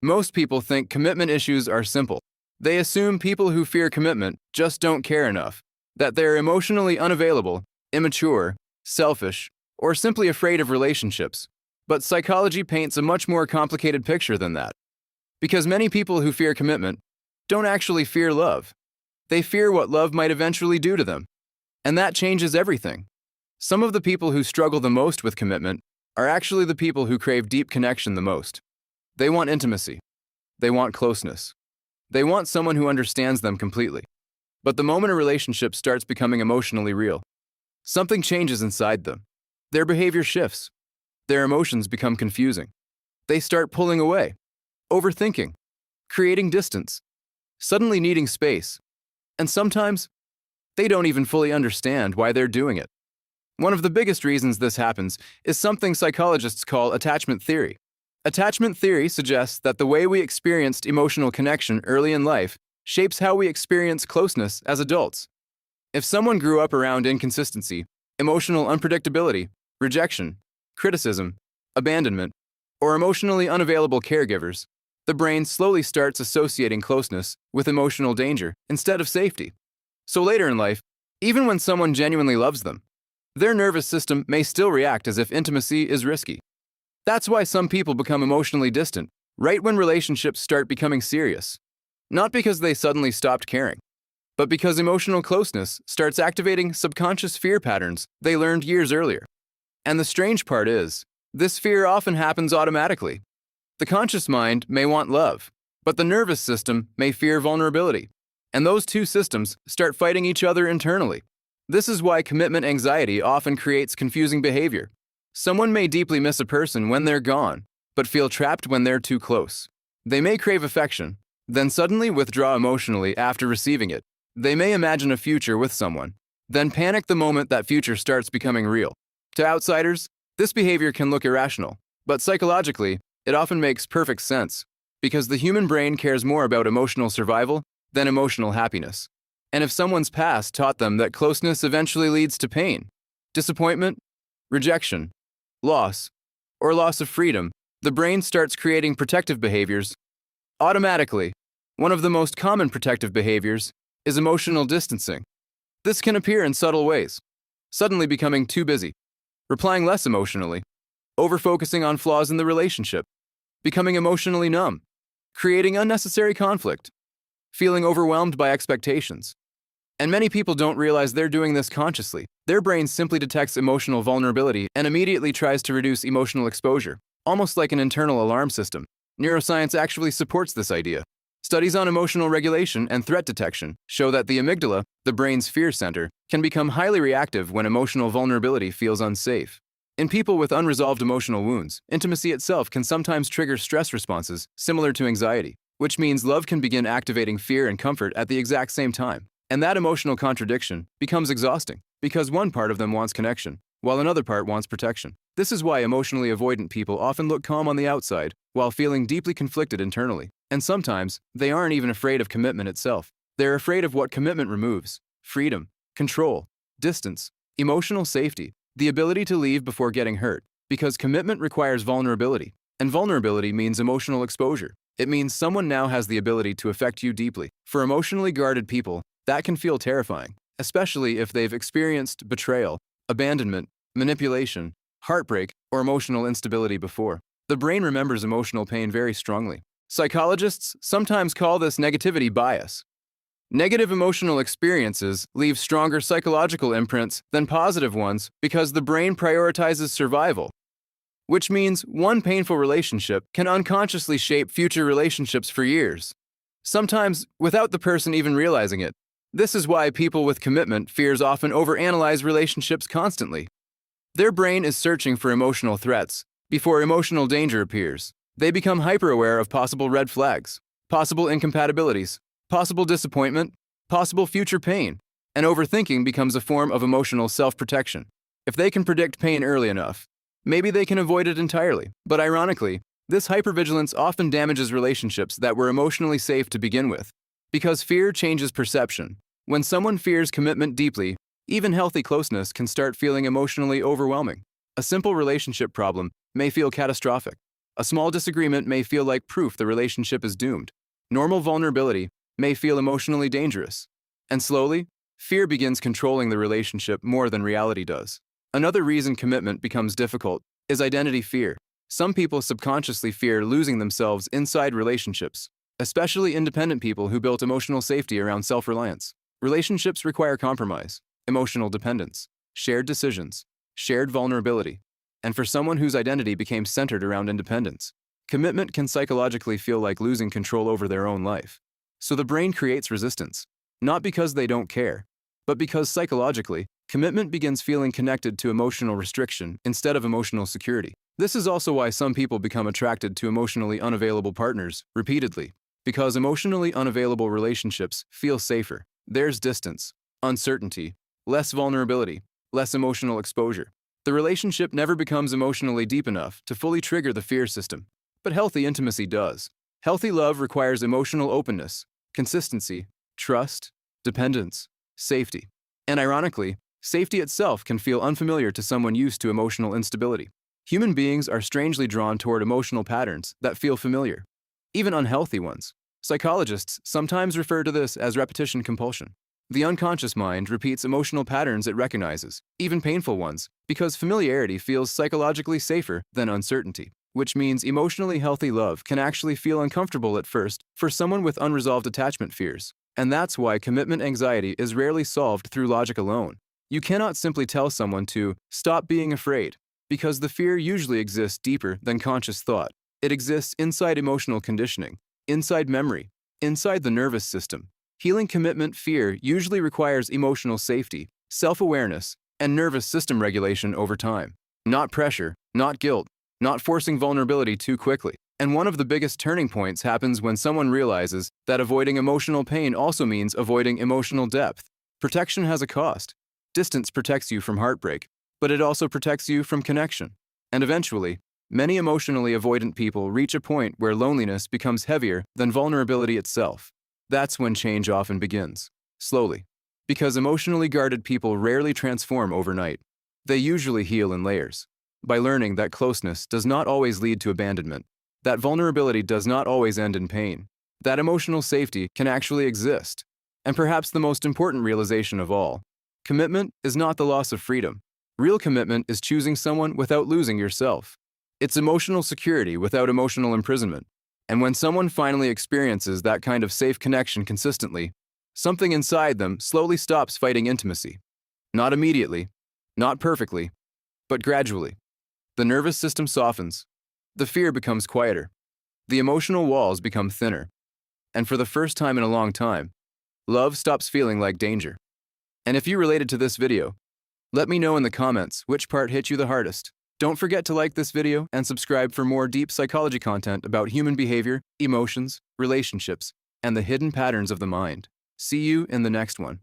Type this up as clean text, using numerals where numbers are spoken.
Most people think commitment issues are simple. They assume people who fear commitment just don't care enough, that they're emotionally unavailable, immature, selfish, or simply afraid of relationships. But psychology paints a much more complicated picture than that. Because many people who fear commitment don't actually fear love. They fear what love might eventually do to them. And that changes everything. Some of the people who struggle the most with commitment are actually the people who crave deep connection the most. They want intimacy. They want closeness. They want someone who understands them completely. But the moment a relationship starts becoming emotionally real, something changes inside them. Their behavior shifts. Their emotions become confusing. They start pulling away, overthinking, creating distance, suddenly needing space. And sometimes, they don't even fully understand why they're doing it. One of the biggest reasons this happens is something psychologists call attachment theory. Attachment theory suggests that the way we experienced emotional connection early in life shapes how we experience closeness as adults. If someone grew up around inconsistency, emotional unpredictability, rejection, criticism, abandonment, or emotionally unavailable caregivers, the brain slowly starts associating closeness with emotional danger instead of safety. So later in life, even when someone genuinely loves them, their nervous system may still react as if intimacy is risky. That's why some people become emotionally distant right when relationships start becoming serious. Not because they suddenly stopped caring, but because emotional closeness starts activating subconscious fear patterns they learned years earlier. And the strange part is, this fear often happens automatically. The conscious mind may want love, but the nervous system may fear vulnerability. And those two systems start fighting each other internally. This is why commitment anxiety often creates confusing behavior. Someone may deeply miss a person when they're gone, but feel trapped when they're too close. They may crave affection, then suddenly withdraw emotionally after receiving it. They may imagine a future with someone, then panic the moment that future starts becoming real. To outsiders, this behavior can look irrational, but psychologically, it often makes perfect sense, because the human brain cares more about emotional survival than emotional happiness. And if someone's past taught them that closeness eventually leads to pain, disappointment, rejection, loss, or loss of freedom, the brain starts creating protective behaviors automatically. One of the most common protective behaviors is emotional distancing. This can appear in subtle ways, suddenly becoming too busy, replying less emotionally, over-focusing on flaws in the relationship, becoming emotionally numb, creating unnecessary conflict, feeling overwhelmed by expectations. And many people don't realize they're doing this consciously. Their brain simply detects emotional vulnerability and immediately tries to reduce emotional exposure, almost like an internal alarm system. Neuroscience actually supports this idea. Studies on emotional regulation and threat detection show that the amygdala, the brain's fear center, can become highly reactive when emotional vulnerability feels unsafe. In people with unresolved emotional wounds, intimacy itself can sometimes trigger stress responses similar to anxiety, which means love can begin activating fear and comfort at the exact same time. And that emotional contradiction becomes exhausting, because one part of them wants connection, while another part wants protection. This is why emotionally avoidant people often look calm on the outside, while feeling deeply conflicted internally. And sometimes, they aren't even afraid of commitment itself. They're afraid of what commitment removes: freedom, control, distance, emotional safety, the ability to leave before getting hurt. Because commitment requires vulnerability, and vulnerability means emotional exposure. It means someone now has the ability to affect you deeply. For emotionally guarded people, that can feel terrifying, especially if they've experienced betrayal, abandonment, manipulation, heartbreak, or emotional instability before. The brain remembers emotional pain very strongly. Psychologists sometimes call this negativity bias. Negative emotional experiences leave stronger psychological imprints than positive ones because the brain prioritizes survival, which means one painful relationship can unconsciously shape future relationships for years, sometimes without the person even realizing it. This is why people with commitment fears often overanalyze relationships constantly. Their brain is searching for emotional threats before emotional danger appears. They become hyper-aware of possible red flags, possible incompatibilities, possible disappointment, possible future pain, and overthinking becomes a form of emotional self-protection. If they can predict pain early enough, maybe they can avoid it entirely. But ironically, this hypervigilance often damages relationships that were emotionally safe to begin with. Because fear changes perception. When someone fears commitment deeply, even healthy closeness can start feeling emotionally overwhelming. A simple relationship problem may feel catastrophic. A small disagreement may feel like proof the relationship is doomed. Normal vulnerability may feel emotionally dangerous. And slowly, fear begins controlling the relationship more than reality does. Another reason commitment becomes difficult is identity fear. Some people subconsciously fear losing themselves inside relationships, especially independent people who built emotional safety around self-reliance. Relationships require compromise, emotional dependence, shared decisions, shared vulnerability. And for someone whose identity became centered around independence, commitment can psychologically feel like losing control over their own life. So the brain creates resistance, not because they don't care, but because psychologically, commitment begins feeling connected to emotional restriction instead of emotional security. This is also why some people become attracted to emotionally unavailable partners repeatedly, because emotionally unavailable relationships feel safer. There's distance, uncertainty, less vulnerability, less emotional exposure. The relationship never becomes emotionally deep enough to fully trigger the fear system, but healthy intimacy does. Healthy love requires emotional openness, consistency, trust, dependence, safety. And ironically, safety itself can feel unfamiliar to someone used to emotional instability. Human beings are strangely drawn toward emotional patterns that feel familiar, even unhealthy ones. Psychologists sometimes refer to this as repetition compulsion. The unconscious mind repeats emotional patterns it recognizes, even painful ones, because familiarity feels psychologically safer than uncertainty, which means emotionally healthy love can actually feel uncomfortable at first for someone with unresolved attachment fears. And that's why commitment anxiety is rarely solved through logic alone. You cannot simply tell someone to stop being afraid, because the fear usually exists deeper than conscious thought. It exists inside emotional conditioning, inside memory, inside the nervous system. Healing commitment fear usually requires emotional safety, self-awareness, and nervous system regulation over time. Not pressure, not guilt, not forcing vulnerability too quickly. And one of the biggest turning points happens when someone realizes that avoiding emotional pain also means avoiding emotional depth. Protection has a cost. Distance protects you from heartbreak, but it also protects you from connection. And eventually, many emotionally avoidant people reach a point where loneliness becomes heavier than vulnerability itself. That's when change often begins, slowly. Because emotionally guarded people rarely transform overnight. They usually heal in layers, by learning that closeness does not always lead to abandonment, that vulnerability does not always end in pain, that emotional safety can actually exist. And perhaps the most important realization of all, commitment is not the loss of freedom. Real commitment is choosing someone without losing yourself. It's emotional security without emotional imprisonment. And when someone finally experiences that kind of safe connection consistently, something inside them slowly stops fighting intimacy. Not immediately, not perfectly, but gradually. The nervous system softens, the fear becomes quieter, the emotional walls become thinner, and for the first time in a long time, love stops feeling like danger. And if you related to this video, let me know in the comments which part hit you the hardest. Don't forget to like this video and subscribe for more deep psychology content about human behavior, emotions, relationships, and the hidden patterns of the mind. See you in the next one.